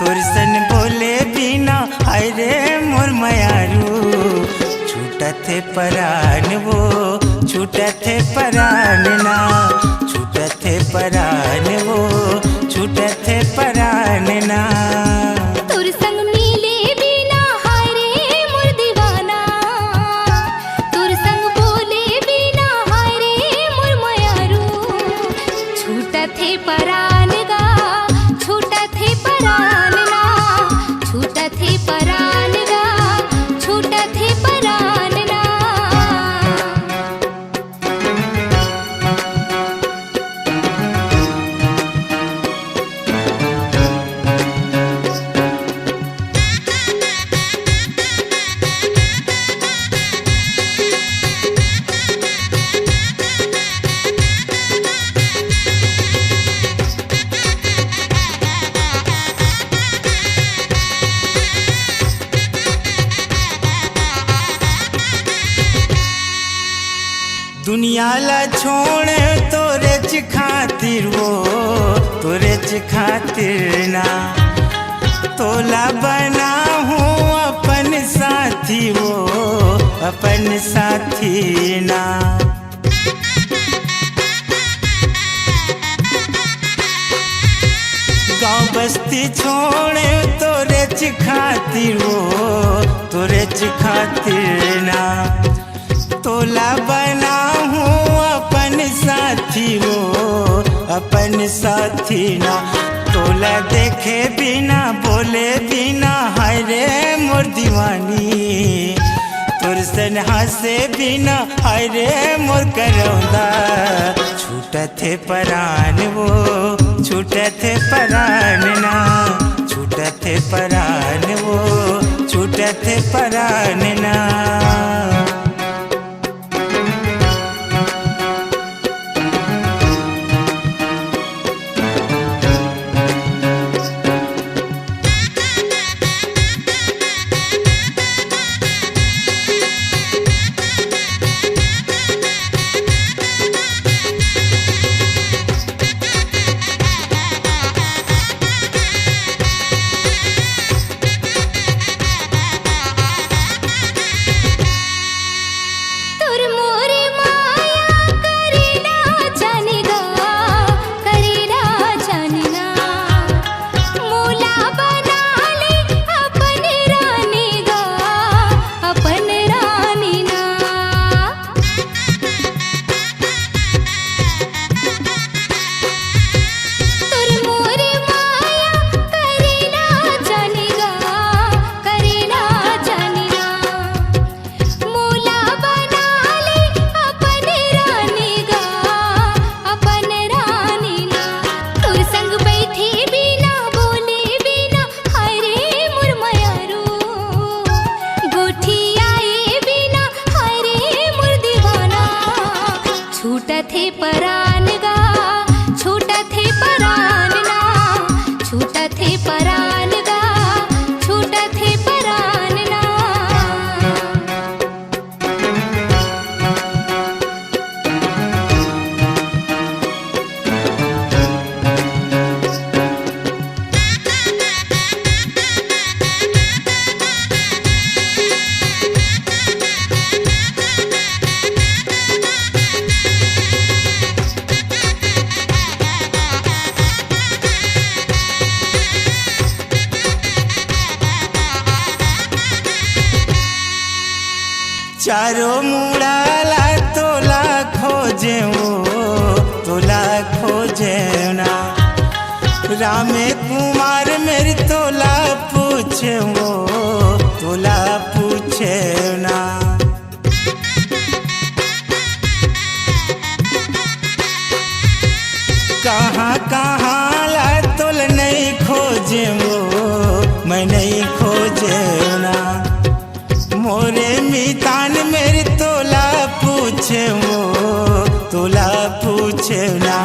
तोर सन बोले बिना हाय रे मोर मयारू छूटत है परान वो छूटत है परान ना छूटत है परान वो छूटत है परान ना तोर संग मिले बिना हाय रे मोर दीवाना तोर संग बोले बिना हाय रे मोर मयारू छूटत है परान गा छूटत है परान ना छूटत है परान गा छूटत है परान ना दुनिया ला छोड़ तोरे च खातिर वो तोरे च खातिर ना तोला बना हूँ अपन साथी वो अपन साथी ना गाँव बस्ती छोड़ तोरे च खातिर वो तोरे च खातिर ना तोला बना हूँ अपन साथी वो अपन साथी ना तोला देखे बिना बोले बिना हाय रे मोर दीवानी तोर सन हंसे बिना हाय रे मोर करौंदा छूटत है परान वो छूटत है परान ना छूटत है परान वो छूटत है परान ना तोर मोर माया करेला जानेगा करेला जानना मोला बना ले अपन रानी गा अपन रानी ना तोर मोर माया करेला जानेगा करेला जानना मोला बना ले अपन रानी गा अपन रानी ना तोर संग बैठे बिना बोले बिना हाय रे मोर मयारू गोठी आए बिना हाय रे मोर दीवाना छूटत है परान गा छूटत है परान ना छूटत है परान गा छूटत है परान ना चारों मुड़ाला तोला खोजे वो तोला खोजे ना रामे कुमार मेरी तोला पूछे वो तोला पूछे ना कहाँ कहाँ ला तोल नहीं खोजे वो मैं नहीं खोजे ना मोरे मितान मेरी तोला पूछे वो तोला पूछे ना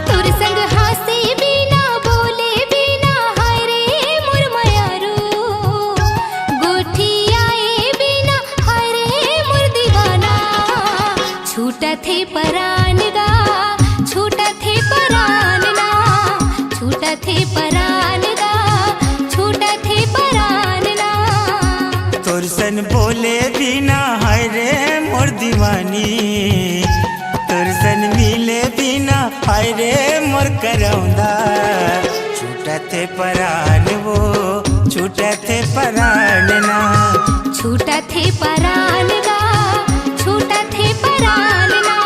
तोर संग हासे बिना बोले बिना हाय रे मोर मयारू गोठी आए बिना हाय रे मोर दीवाना छूटत है परान गा छूटत है परान ना छूटत है परान गा छूट तोर सन बोले बिना हाय रे मोर दीवानी, तोर सन मिले बिना हाय रे मोर करौंदा, छूटा थे परान वो छूटा थे परान ना, छूटा थे परान गा, छूटा थे परान ना,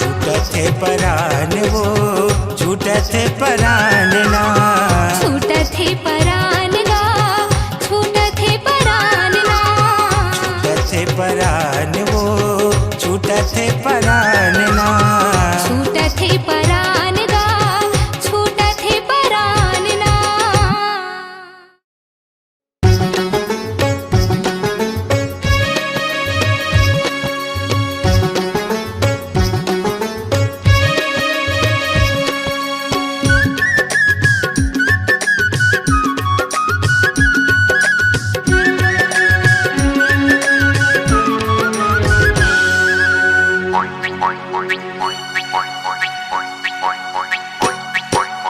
छूटा थे परान वो छूटा थे परान ना, छूटा